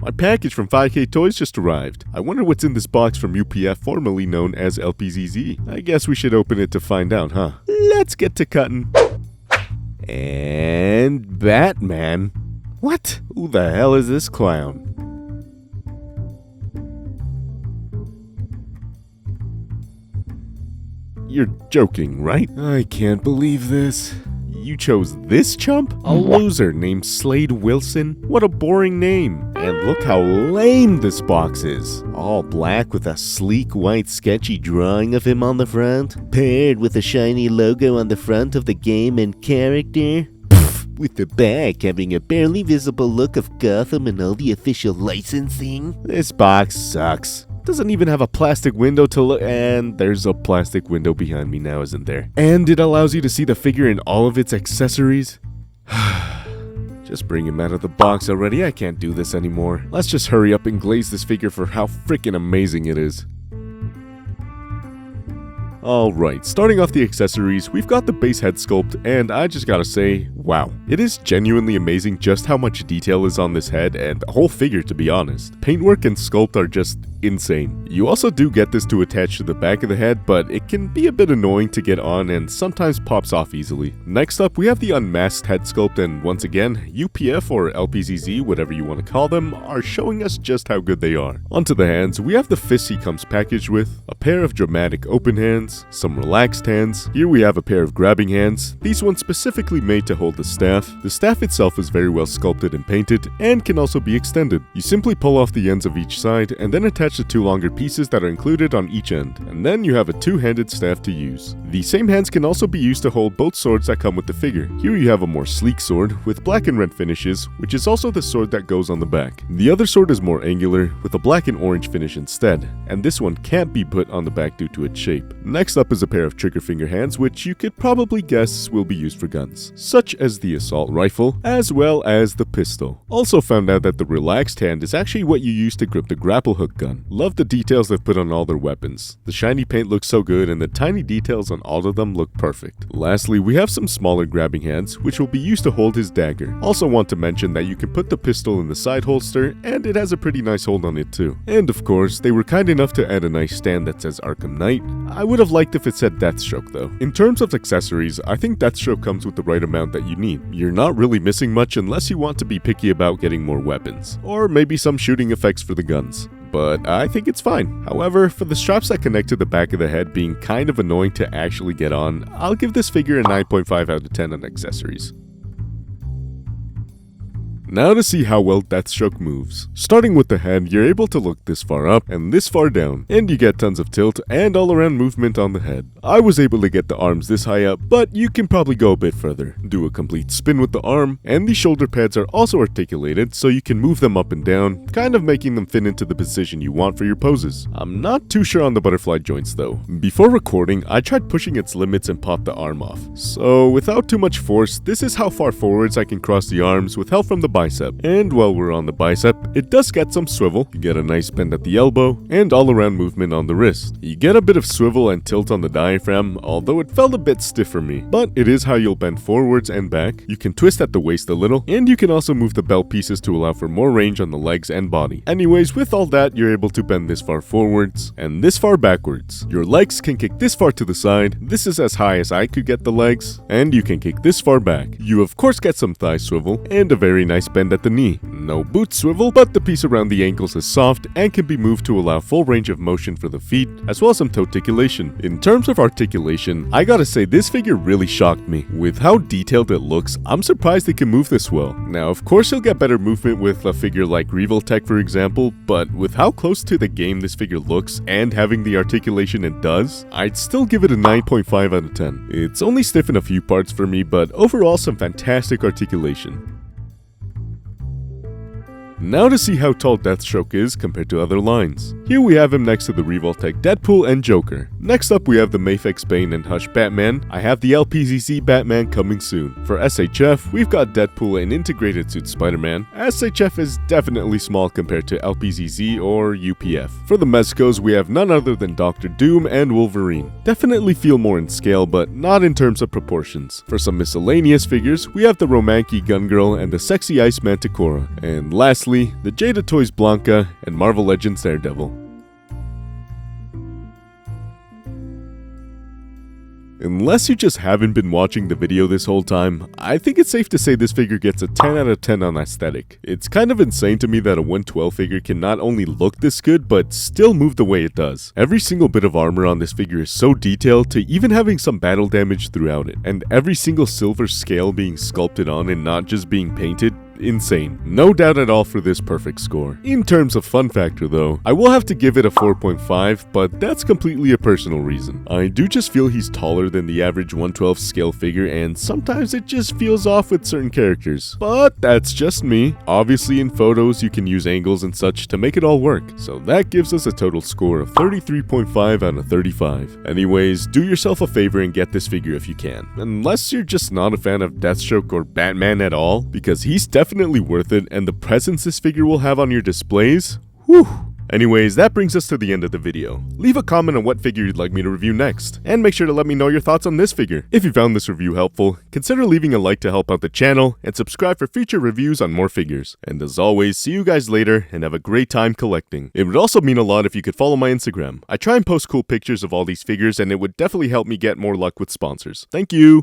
My package from 5K Toys just arrived. I wonder what's in this box from UPF, formerly known as LPZZ. I guess we should open it to find out, huh? Let's get to cutting. And Batman. What? Who the hell is this clown? You're joking, right? I can't believe this. You chose this chump? A loser named Slade Wilson? What a boring name. And look how lame this box is. All black with a sleek white sketchy drawing of him on the front, paired with a shiny logo on the front of the game and character. With the back having a barely visible look of Gotham and all the official licensing. This box sucks. Doesn't even have a plastic window to look, and there's a plastic window behind me now, isn't there? And it allows you to see the figure in all of its accessories. Just bring him out of the box already, I can't do this anymore. Let's just hurry up and glaze this figure for how freaking amazing it is. Alright, starting off the accessories, we've got the base head sculpt, and I just gotta say, wow. It is genuinely amazing just how much detail is on this head and the whole figure, to be honest. Paintwork and sculpt are just insane. You also do get this to attach to the back of the head, but it can be a bit annoying to get on and sometimes pops off easily. Next up, we have the unmasked head sculpt, and once again, UPF or LPZZ, whatever you want to call them, are showing us just how good they are. Onto the hands, we have the fists he comes packaged with, a pair of dramatic open hands, some relaxed hands. Here we have a pair of grabbing hands, these ones specifically made to hold the staff. The staff itself is very well sculpted and painted, and can also be extended. You simply pull off the ends of each side, and then attach the two longer pieces that are included on each end, and then you have a two-handed staff to use. The same hands can also be used to hold both swords that come with the figure. Here you have a more sleek sword with black and red finishes, which is also the sword that goes on the back. The other sword is more angular, with a black and orange finish instead, and this one can't be put on the back due to its shape. Next up is a pair of trigger finger hands, which you could probably guess will be used for guns, such as the assault rifle, as well as the pistol. Also found out that the relaxed hand is actually what you use to grip the grapple hook gun. Love the details they've put on all their weapons. The shiny paint looks so good, and the tiny details on all of them look perfect. Lastly, we have some smaller grabbing hands, which will be used to hold his dagger. Also want to mention that you can put the pistol in the side holster, and it has a pretty nice hold on it too. And of course, they were kind enough to add a nice stand that says Arkham Knight. I would have liked if it said Deathstroke though. In terms of accessories, I think Deathstroke comes with the right amount that you need. You're not really missing much unless you want to be picky about getting more weapons, or maybe some shooting effects for the guns. But I think it's fine. However, for the straps that connect to the back of the head being kind of annoying to actually get on, I'll give this figure a 9.5 out of 10 on accessories. Now to see how well Deathstroke moves. Starting with the head, you're able to look this far up and this far down, and you get tons of tilt and all around movement on the head. I was able to get the arms this high up, but you can probably go a bit further. Do a complete spin with the arm, and the shoulder pads are also articulated so you can move them up and down, kind of making them fit into the position you want for your poses. I'm not too sure on the butterfly joints though. Before recording, I tried pushing its limits and popped the arm off. So without too much force, this is how far forwards I can cross the arms with help from the bicep. And while we're on the bicep, it does get some swivel. You get a nice bend at the elbow and all around movement on the wrist. You get a bit of swivel and tilt on the diaphragm, although it felt a bit stiff for me. But it is how you'll bend forwards and back. You can twist at the waist a little, and you can also move the belt pieces to allow for more range on the legs and body. Anyways, with all that, you're able to bend this far forwards and this far backwards. Your legs can kick this far to the side. This is as high as I could get the legs, and you can kick this far back. You of course get some thigh swivel and a very nice bend at the knee. No boot swivel, but the piece around the ankles is soft and can be moved to allow full range of motion for the feet, as well as some toticulation. In terms of articulation, I gotta say this figure really shocked me. With how detailed it looks, I'm surprised it can move this well. Now of course you'll get better movement with a figure like Revoltech for example, but with how close to the game this figure looks and having the articulation it does, I'd still give it a 9.5 out of 10. It's only stiff in a few parts for me, but overall some fantastic articulation. Now to see how tall Deathstroke is compared to other lines. Here we have him next to the Revoltech Deadpool and Joker. Next up, we have the Mafex Bane and Hush Batman. I have the LPZZ Batman coming soon. For SHF, we've got Deadpool and Integrated Suit Spider-Man. SHF is definitely small compared to LPZZ or UPF. For the Mezcos, we have none other than Dr. Doom and Wolverine. Definitely feel more in scale, but not in terms of proportions. For some miscellaneous figures, we have the Romanki Gun Girl and the Sexy Ice Manticora. And lastly, the Jada Toys Blanca and Marvel Legends Daredevil. Unless you just haven't been watching the video this whole time, I think it's safe to say this figure gets a 10 out of 10 on aesthetic. It's kind of insane to me that a 112 figure can not only look this good, but still move the way it does. Every single bit of armor on this figure is so detailed to even having some battle damage throughout it, and every single silver scale being sculpted on and not just being painted. Insane. No doubt at all for this perfect score. In terms of fun factor though, I will have to give it a 4.5, but that's completely a personal reason. I do just feel he's taller than the average 112 scale figure, and sometimes it just feels off with certain characters. But that's just me. Obviously in photos you can use angles and such to make it all work, so that gives us a total score of 33.5 out of 35. Anyways, do yourself a favor and get this figure if you can. Unless you're just not a fan of Deathstroke or Batman at all, because he's definitely worth it, and the presence this figure will have on your displays, whew. Anyways, that brings us to the end of the video. Leave a comment on what figure you'd like me to review next, and make sure to let me know your thoughts on this figure. If you found this review helpful, consider leaving a like to help out the channel, and subscribe for future reviews on more figures. And as always, see you guys later, and have a great time collecting. It would also mean a lot if you could follow my Instagram. I try and post cool pictures of all these figures, and it would definitely help me get more luck with sponsors. Thank you!